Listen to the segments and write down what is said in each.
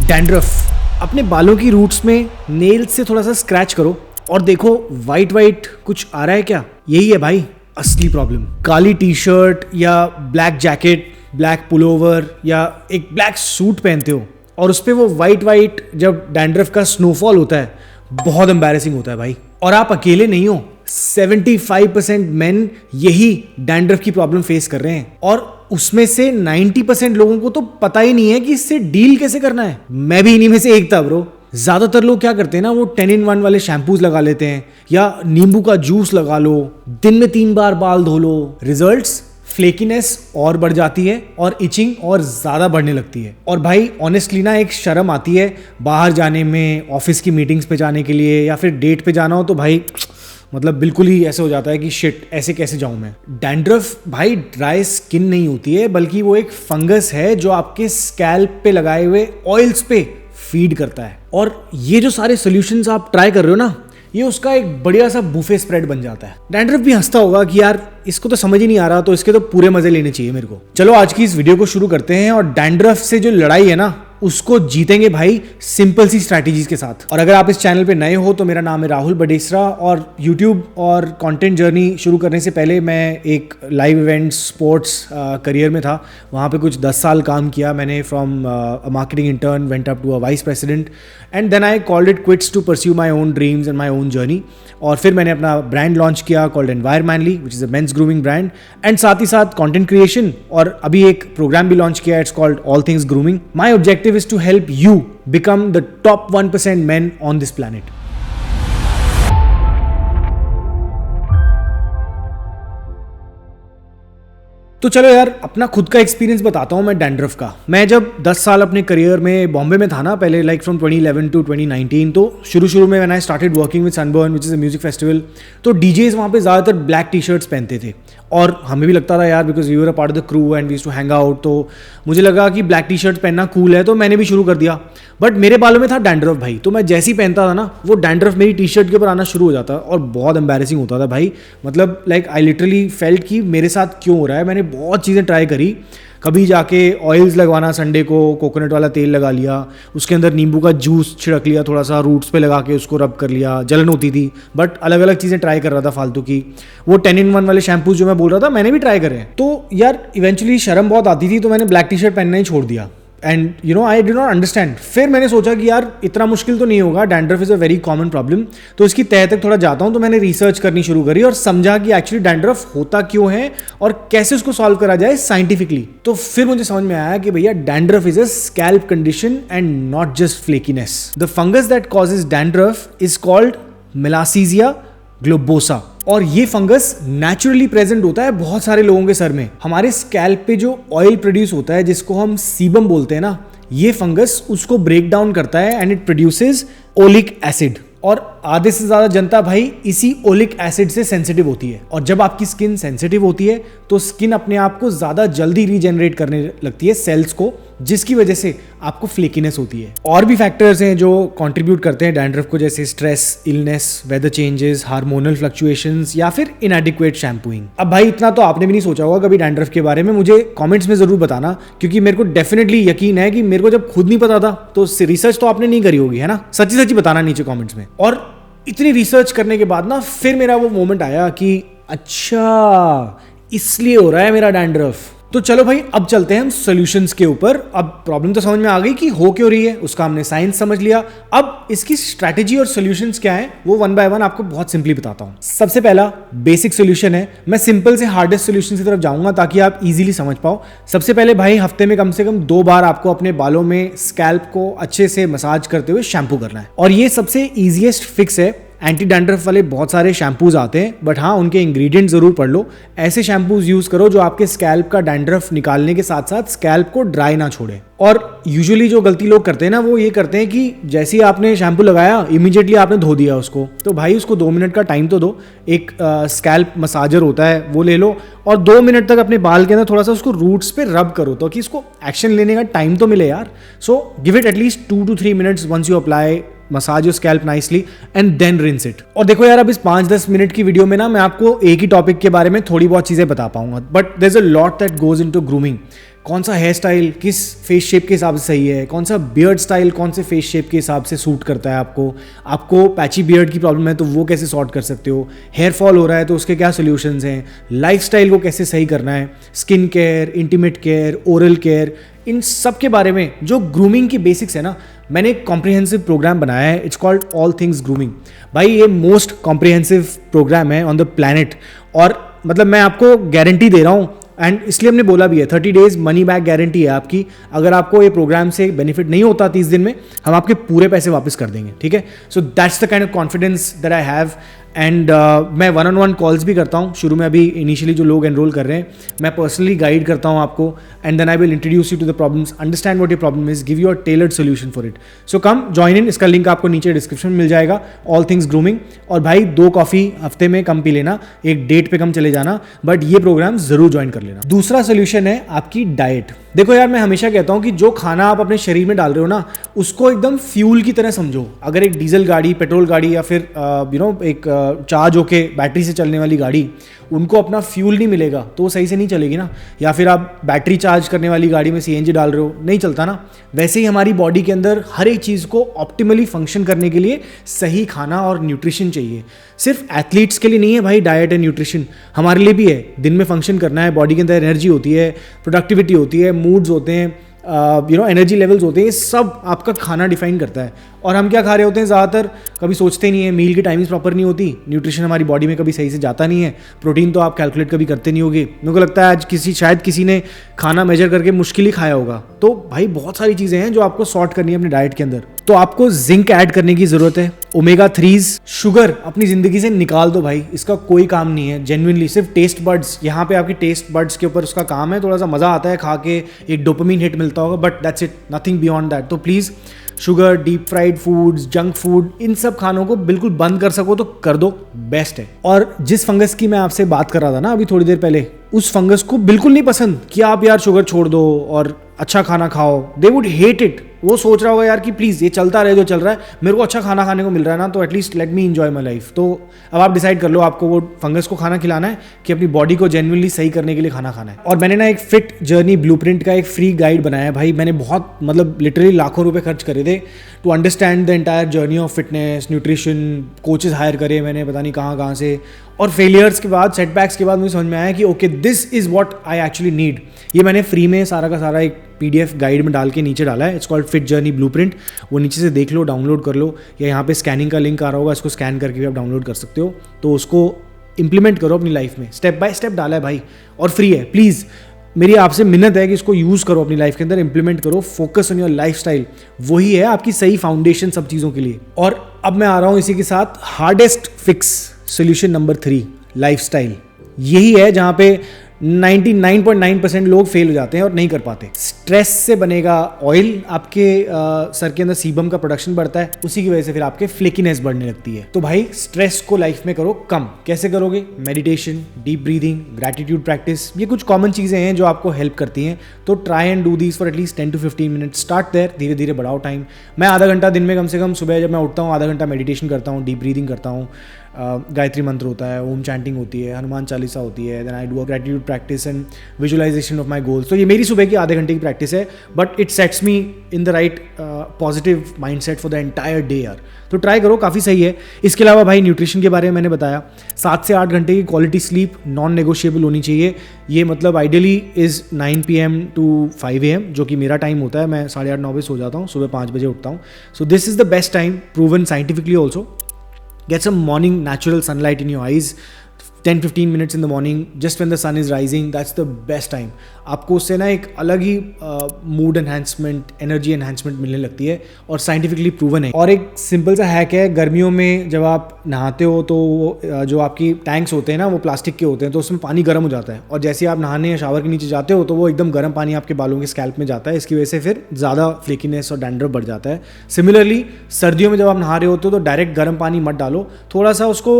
Dandruff. अपने बालों की रूट्स में नेल्स से थोड़ा सा स्क्रैच करो और देखो वाइट वाइट कुछ आ रहा है क्या। यही है भाई असली प्रॉब्लम। काली टी शर्ट या ब्लैक जैकेट, ब्लैक पुलोवर या एक ब्लैक सूट पहनते हो और उस पर वो वाइट वाइट जब डैंड्रफ का स्नोफॉल होता है, बहुत एम्बैरेसिंग होता है भाई। और आप अकेले नहीं हो, 75% मेन यही डैंड्रफ की प्रॉब्लम फेस कर रहे हैं और उसमें से 90% लोगों को तो पता ही नहीं है कि इससे डील कैसे करना है। मैं भी इन्हीं में से एक था ब्रो। ज्यादातर लोग क्या करते हैं ना, वो 10-in-1 वाले शैम्पूज लगा लेते हैं या नींबू का जूस लगा लो, दिन में 3 बार बाल धो लो। रिजल्ट्स, फ्लेकीनेस और बढ़ जाती है और इचिंग और ज़्यादा बढ़ने लगती है। और भाई ऑनेस्टली ना एक शर्म आती है बाहर जाने में, ऑफिस की मीटिंग्स पे जाने के लिए या फिर डेट पे जाना हो तो भाई मतलब बिल्कुल ही ऐसे हो जाता है कि शिट, ऐसे कैसे जाऊं मैं। डैंड्रफ भाई ड्राई स्किन नहीं होती है, बल्कि वो एक फंगस है जो आपके स्कैल्प पे लगाए हुए ऑयल्स पे फीड करता है। और ये जो सारे सॉल्यूशंस आप ट्राई कर रहे हो ना, ये उसका एक बढ़िया सा बुफे स्प्रेड बन जाता है। डैंड्रफ भी हंसता होगा कि यार इसको तो समझ ही नहीं आ रहा, तो इसके तो पूरे मजे लेने चाहिए मेरे को। चलो आज की इस वीडियो को शुरू करते हैं और डैंड्रफ से जो लड़ाई है ना, उसको जीतेंगे भाई सिंपल सी स्ट्रैटेजीज के साथ। और अगर आप इस चैनल पे नए हो तो मेरा नाम है राहुल बडेसरा और यूट्यूब और कंटेंट जर्नी शुरू करने से पहले मैं एक लाइव इवेंट्स स्पोर्ट्स करियर में था। वहाँ पे कुछ 10 साल काम किया मैंने। From a marketing intern went up to a vice president and then I called it quits to pursue my own dreams and my own journey. और फिर मैंने अपना ब्रांड लॉन्च किया कॉल्ड एनवायरमैनली, which is a men's grooming brand, and साथ ही साथ content creation. और अभी एक प्रोग्राम भी लॉन्च किया, it's called all things grooming. My objective is to help you become the top 1% men on this planet. तो चलो यार अपना खुद का एक्सपीरियंस बताता हूँ मैं डैंड्रफ का। मैं जब 10 साल अपने करियर में बॉम्बे में था ना पहले, लाइक फ्रॉम 2011 टू 2019, तो शुरू में when I started working with sunburn which is a music festival, तो डीजेज वहाँ पे ज़्यादातर ब्लैक टी शर्ट्स पहनते थे और हमें भी लगता था यार, because we were a part of the crew and we used to hang out, तो मुझे लगा कि ब्लैक टी शर्ट पहनना कूल है, तो मैंने भी शुरू कर दिया। बट मेरे बालों में था डैंड्रफ भाई, तो मैं जैसे ही पहनता था ना, वो डैंड्रफ मेरी टी शर्ट के ऊपर आना शुरू हो जाता और बहुत एम्बैरेसिंग होता था भाई। मतलब लाइक आई लिटरली फेल्ट कि मेरे साथ क्यों हो रहा है। मैंने बहुत चीज़ें ट्राई करी, कभी जाके ऑयल्स लगवाना, संडे को कोकोनट वाला तेल लगा लिया, उसके अंदर नींबू का जूस छिड़क लिया, थोड़ा सा रूट्स पे लगा के उसको रब कर लिया, जलन होती थी, बट अलग अलग चीज़ें ट्राई कर रहा था फालतू की। वो 10-in-1 वाले शैम्पूज जो मैं बोल रहा था मैंने भी ट्राई करे हैं। तो यार इवेंचुअली शर्म बहुत आती थी, तो मैंने ब्लैक टी शर्ट पहनना ही छोड़ दिया and you know I did not understand. फिर मैंने सोचा कि यार इतना मुश्किल तो नहीं होगा, dandruff is a very common problem, तो इसकी तह तक थोड़ा जाता हूँ। तो मैंने रिसर्च करनी शुरू करी और समझा कि एक्चुअली डैंड्रफ होता क्यों है और कैसे उसको सॉल्व करा जाए साइंटिफिकली। तो फिर मुझे समझ में आया कि भैया dandruff is a scalp condition and not just flakiness. The fungus that causes dandruff is called Malassezia globosa और ये फंगस नेचुरली प्रेजेंट होता है बहुत सारे लोगों के सर में। हमारे स्कैल्प पे जो ऑयल प्रोड्यूस होता है जिसको हम सीबम बोलते हैं ना, ये फंगस उसको ब्रेक डाउन करता है and it produces oleic acid. और आधे से ज़्यादा जनता भाई इसी ओलिक एसिड से सेंसिटिव होती है। और जब आपकी स्किन सेंसिटिव होती है तो स्किन अपने आप को ज़्यादा जल्दी रीजनरेट करने लगती है सेल्स को, जिसकी वजह से आपको फ्लेकीनेस होती है। और भी फैक्टर्स हैं जो कंट्रीब्यूट करते हैं डैंड्रफ को, जैसे stress, illness, weather changes, hormonal fluctuations या फिर इनएडिक्वेट शैम्पूइंग। अब भाई इतना तो आपने भी नहीं सोचा होगा कभी डैंड्रफ के बारे में, मुझे कमेंट्स में ज़रूर बताना, क्योंकि मेरे को डेफिनेटली यकीन है कि मेरे को जब खुद नहीं पता था तो रिसर्च तो आपने नहीं करी होगी, है ना। सच्ची सच्ची बताना नीचे कॉमेंट्स में। और इतनी रिसर्च करने के बाद ना फिर मेरा वो मोमेंट आया कि अच्छा इसलिए हो रहा है मेरा डैंड्रफ। तो चलो भाई अब चलते हैं हम सॉल्यूशंस के ऊपर। अब प्रॉब्लम तो समझ में आ गई कि हो क्यों रही है, उसका हमने साइंस समझ लिया। अब इसकी स्ट्रैटेजी और सॉल्यूशंस क्या है वो वन बाय वन आपको बहुत सिंपली बताता हूं। सबसे पहला बेसिक सॉल्यूशन है, मैं सिंपल से हार्डेस्ट सॉल्यूशन की तरफ जाऊंगा ताकि आप इजीली समझ पाओ। सबसे पहले भाई हफ्ते में कम से कम 2 बार आपको अपने बालों में स्कैल्प को अच्छे से मसाज करते हुए शैम्पू करना है। और ये सबसे ईजीएस्ट फिक्स है। एंटी डैंड्रफ वाले बहुत सारे शैम्पूज आते हैं, बट हाँ उनके इंग्रेडिएंट जरूर पढ़ लो। ऐसे शैम्पूज यूज करो जो आपके स्कैल्प का डैंड्रफ निकालने के साथ साथ स्कैल्प को ड्राई ना छोड़े। और यूजुअली जो गलती लोग करते हैं ना, वो ये करते हैं कि जैसे ही आपने शैम्पू लगाया इमीडिएटली आपने धो दिया उसको। तो भाई उसको 2 मिनट का टाइम तो दो। एक स्कैल्प मसाजर होता है वो ले लो और 2 मिनट तक अपने बाल के अंदर थोड़ा सा उसको रूट्स पे रब करो, तो कि इसको एक्शन लेने का टाइम तो मिले यार। So give it at least 2 to 3 minutes once you apply massage your scalp nicely and then rinse it. और देखो यार, अब इस 5-10 मिनट की वीडियो में ना मैं आपको एक ही टॉपिक के बारे में थोड़ी बहुत चीज़ें बता पाऊंगा, but there is a lot that goes into grooming. कौन सा हेयर स्टाइल किस फेस शेप के हिसाब से सही है, कौन सा बियर्ड स्टाइल कौन से फेस शेप के हिसाब से सूट करता है आपको पैची बियर्ड की प्रॉब्लम है तो वो कैसे सॉर्ट कर सकते हो, हेयर फॉल हो रहा है तो उसके क्या सोल्यूशंस हैं, लाइफस्टाइल को कैसे सही करना है, skin care, intimate care, oral care, इन सब के बारे में जो ग्रूमिंग की बेसिक्स है ना, मैंने एक कॉम्प्रिहेंसिव प्रोग्राम बनाया है। It's called all things grooming. भाई ये मोस्ट कॉम्प्रिहेंसिव प्रोग्राम है ऑन द प्लैनेट, और मतलब मैं आपको गारंटी दे रहा हूँ, एंड इसलिए हमने बोला भी है 30 डेज मनी बैक गारंटी है आपकी। अगर आपको ये प्रोग्राम से बेनिफिट नहीं होता 30 दिन में, हम आपके पूरे पैसे वापस कर देंगे, ठीक है। So that's the kind of confidence that I have. And मैं 1-on-1 कॉल्स भी करता हूँ। शुरू में अभी इनिशियली जो लोग एनरोल कर रहे हैं, मैं पर्सनली गाइड करता हूँ आपको, and then I will introduce you to the problems, understand what your problem is, give you a tailored solution for it. So come join in, इसका लिंक आपको नीचे डिस्क्रिप्शन में मिल जाएगा, ऑल थिंग्स ग्रूमिंग। और भाई 2 कॉफ़ी हफ्ते में कम P लेना, एक डेट पे कम चले जाना, बट ये प्रोग्राम जरूर ज्वाइन कर लेना। दूसरा सोल्यूशन है आपकी डाइट। देखो यार, मैं हमेशा कहता हूँ कि जो खाना आप अपने शरीर में डाल रहे हो ना, उसको एकदम फ्यूल की तरह समझो। अगर एक डीजल गाड़ी, पेट्रोल गाड़ी, या फिर एक चार्ज होके बैटरी से चलने वाली गाड़ी, उनको अपना फ्यूल नहीं मिलेगा तो वो सही से नहीं चलेगी ना। या फिर आप बैटरी चार्ज करने वाली गाड़ी में सीएनजी डाल रहे हो, नहीं चलता ना। वैसे ही हमारी बॉडी के अंदर हर एक चीज़ को ऑप्टिमली फंक्शन करने के लिए सही खाना और न्यूट्रिशन चाहिए। सिर्फ एथलीट्स के लिए नहीं है भाई डाइट एंड न्यूट्रिशन, हमारे लिए भी है। दिन में फंक्शन करना है, बॉडी के अंदर एनर्जी होती है, प्रोडक्टिविटी होती है, मूड्स होते हैं, एनर्जी लेवल्स होते हैं, ये सब आपका खाना डिफाइन करता है। और हम क्या खा रहे होते हैं ज़्यादातर, कभी सोचते नहीं है, मील की टाइमिंग्स प्रॉपर नहीं होती, न्यूट्रिशन हमारी बॉडी में कभी सही से जाता नहीं है, प्रोटीन तो आप कैलकुलेट कभी करते नहीं होगे। मेरे को लगता है आज शायद किसी ने खाना मेजर करके मुश्किल ही खाया होगा। तो भाई बहुत सारी चीज़ें हैं जो आपको सॉर्ट करनी है अपने डाइट के अंदर। तो आपको जिंक ऐड करने की ज़रूरत है, ओमेगा 3s, शुगर अपनी ज़िंदगी से निकाल दो भाई, इसका कोई काम नहीं है जेन्युइनली। सिर्फ टेस्ट बड्स, यहाँ पे आपके टेस्ट बड्स के ऊपर उसका काम है, थोड़ा सा मज़ा आता है खा के, एक डोपामिन हिट मिलता होगा, but that's it, nothing beyond that. तो please sugar, deep fried foods, junk food, इन सब खानों को बिल्कुल बंद कर सको तो कर दो, बेस्ट है। और जिस फंगस की मैं आपसे बात कर रहा था ना अभी थोड़ी देर पहले, उस फंगस को बिल्कुल नहीं पसंद कि आप यार शुगर छोड़ दो और अच्छा खाना खाओ। They would hate it. वो सोच रहा होगा यार कि प्लीज़ ये चलता रहे जो चल रहा है, मेरे को अच्छा खाना खाने को मिल रहा है ना, तो at least let me enjoy my life. तो अब आप डिसाइड कर लो आपको वो फंगस को खाना खिलाना है कि अपनी बॉडी को जेन्युइनली सही करने के लिए खाना खाना है। और मैंने ना एक फिट जर्नी ब्लूप्रिंट का एक फ्री गाइड बनाया है भाई। मैंने बहुत मतलब लिटरली लाखों रुपए खर्च करे थे to understand the entire journey of fitness, nutrition, coaches hire करे मैंने पता नहीं कहाँ से। और फेलियर्स के बाद, सेटबैक्स के बाद मुझे समझ में आया कि okay this is what I actually need. ये मैंने फ्री में सारा का सारा एक PDF गाइड में डाल के नीचे डाला है। It's called fit journey blueprint. वो नीचे से देख लो, डाउनलोड कर लो, या यहाँ पे स्कैनिंग का लिंक आ रहा होगा, इसको स्कैन करके भी आप डाउनलोड कर सकते हो। तो उसको इंप्लीमेंट करो अपनी लाइफ में, स्टेप बाय स्टेप डाला है भाई, और फ्री है। प्लीज़ मेरी आपसे मिन्नत है कि इसको यूज़ करो अपनी लाइफ के अंदर, इंप्लीमेंट करो, फोकस ऑन योर लाइफस्टाइल। वही है आपकी सही फाउंडेशन सब चीज़ों के लिए। और अब मैं आ रहा हूँ इसी के साथ hardest fix solution number 3, lifestyle. यही है जहाँ पे 99.9% लोग फेल हो जाते हैं और नहीं कर पाते। स्ट्रेस से बनेगा ऑयल, आपके सर के अंदर सीबम का प्रोडक्शन बढ़ता है, उसी की वजह से फिर आपके फ्लेकीनेस बढ़ने लगती है। तो भाई स्ट्रेस को लाइफ में करो कम। कैसे करोगे? Meditation, deep breathing, gratitude practice, ये कुछ कॉमन चीज़ें हैं जो आपको हेल्प करती हैं। तो try and do these for at least 10 to 15 minutes. Start there, धीरे धीरे बढ़ाओ टाइम। मैं आधा घंटा दिन में कम से कम, सुबह जब मैं उठता हूँ आधा घंटा मेडिटेशन करता हूँ, डीप ब्रीदिंग करता हूँ, गायत्री मंत्र होता है, ओम चैंटिंग होती है, हनुमान चालीसा होती है, then I do a gratitude practice and visualisation of my goals. तो ये मेरी सुबह की आधे घंटे की प्रैक्टिस है, but it sets me in the right positive mindset for the entire day यार। तो ट्राई करो, काफ़ी सही है। इसके अलावा भाई न्यूट्रिशन के बारे में मैंने बताया, 7 से 8 घंटे की क्वालिटी स्लीप नॉन नेगोशिएबल होनी चाहिए। ये मतलब ideally is 9 PM to 5 AM, जो कि मेरा टाइम होता है। मैं 8:30-9 बजे सो जाता हूँ, सुबह 5 बजे उठता हूँ। So this is the best time, proven scientifically also. Get some morning natural sunlight in your eyes, 10-15 minutes in the morning, just when the sun is rising. That's the best time. आपको उससे ना एक अलग ही mood enhancement, energy enhancement मिलने लगती है, और scientifically proven है। और एक सिंपल सा हैक है, गर्मियों में जब आप नहाते हो तो जो आपकी टैंक्स होते हैं ना, वो प्लास्टिक के होते हैं, तो उसमें पानी गर्म हो जाता है, और जैसे आप नहाने या शावर के नीचे जाते हो तो वो एकदम गर्म पानी आपके बालों के स्कैल्प में जाता है। इसकी वजह से फिर ज़्यादा फ्लेकीनेस और डैंड्रफ बढ़ जाता है। सिमिलरली सर्दियों में जब आप नहा रहे होते हो तो डायरेक्ट गर्म पानी मत डालो, थोड़ा सा उसको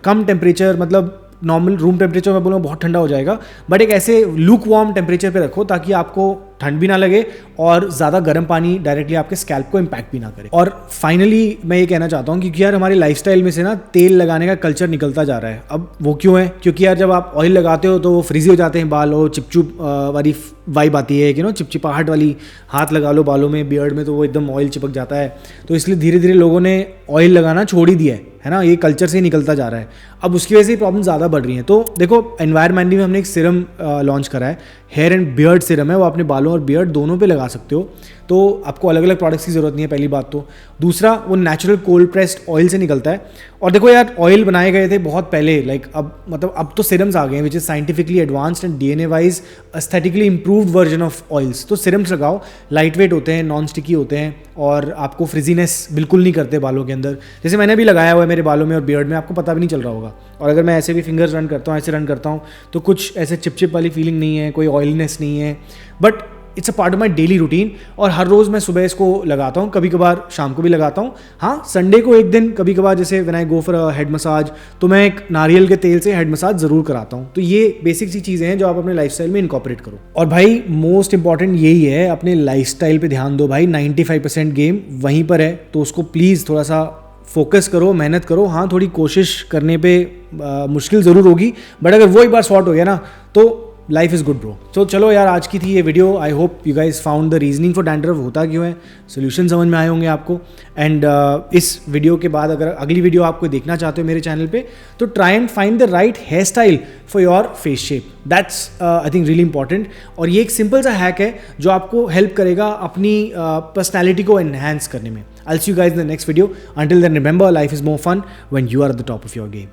कम टेम्परेचर, मतलब नॉर्मल रूम टेम्परेचर में बोलूँ बहुत ठंडा हो जाएगा, बट एक ऐसे लूक वार्म टेम्परेचर पे रखो ताकि आपको ठंड भी ना लगे और ज़्यादा गर्म पानी डायरेक्टली आपके स्कैल्प को इम्पैक्ट भी ना करे। और फाइनली मैं ये कहना चाहता हूँ क्योंकि यार हमारे लाइफस्टाइल में से ना तेल लगाने का कल्चर निकलता जा रहा है। अब वो क्यों है? क्योंकि यार जब आप ऑयल लगाते हो तो वो फ्रीजी हो जाते हैं बाल, और चिपचुप वाली वाइब आती है कि नो चिपचिपाहट वाली, हाथ लगा लो बालों में, बियर्ड में तो वो एकदम ऑयल चिपक जाता है। तो इसलिए धीरे धीरे लोगों ने ऑयल लगाना छोड़ ही दिया है ना, ये कल्चर से ही निकलता जा रहा है। अब उसकी वजह से प्रॉब्लम ज़्यादा बढ़ रही है। तो देखो एनवायरमेंटली में हमने एक सीरम लॉन्च करा है, हेयर एंड बियर्ड सीरम है, वो अपने बालों और बियर्ड दोनों पे लगा सकते हो। तो आपको अलग अलग प्रोडक्ट्स की ज़रूरत नहीं है, पहली बात तो। दूसरा, वो नेचुरल कोल्ड प्रेस्ड ऑयल से निकलता है। और देखो यार ऑयल बनाए गए थे बहुत पहले, लाइक अब तो सीरम्स आ गए हैं which is scientifically advanced and DNA wise aesthetically improved version of oils. तो सीरम्स लगाओ, लाइट वेट होते हैं, नॉन स्टिकी होते हैं और आपको फ्रिजीनेस बिल्कुल नहीं करते बालों के अंदर। जैसे मैंने भी लगाया हुआ है मेरे बालों में और बियर्ड में, आपको पता भी नहीं चल रहा होगा। और अगर मैं ऐसे भी फिंगर्स रन करता हूँ, ऐसे रन करता हूँ, तो कुछ ऐसे चिपचिप वाली फीलिंग नहीं है, कोई ऑयलीनेस नहीं है। But it's a part of my daily routine और हर रोज़ मैं सुबह इसको लगाता हूँ, कभी कभार शाम को भी लगाता हूँ। हाँ, संडे को एक दिन कभी कभार जैसे when I go for a head massage, तो मैं एक नारियल के तेल से हेड मसाज ज़रूर कराता हूँ। तो ये बेसिक सी चीज़ें हैं जो आप अपने लाइफस्टाइल में इनकॉर्पोरेट करो। और भाई मोस्ट इंपॉर्टेंट यही है, अपने लाइफस्टाइल पे ध्यान दो भाई। 95% गेम वहीं पर है, तो उसको प्लीज़ थोड़ा सा फोकस करो, मेहनत करो। हाँ, थोड़ी कोशिश करने पे मुश्किल ज़रूर होगी, बट अगर वो एक बार सॉर्ट हो गया ना तो लाइफ इज़ गुड ब्रो। तो चलो यार, आज की थी ये video. I hope you guys found the reasoning for dandruff, होता क्यों है, सोल्यूशन समझ में आए होंगे आपको। एंड इस वीडियो के बाद अगर अगली वीडियो आपको देखना चाहते हो मेरे चैनल पे, तो try and find the right hair style for your face shape. That's I think really important. और ये एक सिंपल सा हैक है जो आपको हेल्प करेगा अपनी पर्सनैलिटी को एनहांस करने में। I'll see you guys in the next video. Until then, remember, life is more fun when you are at the top of your game.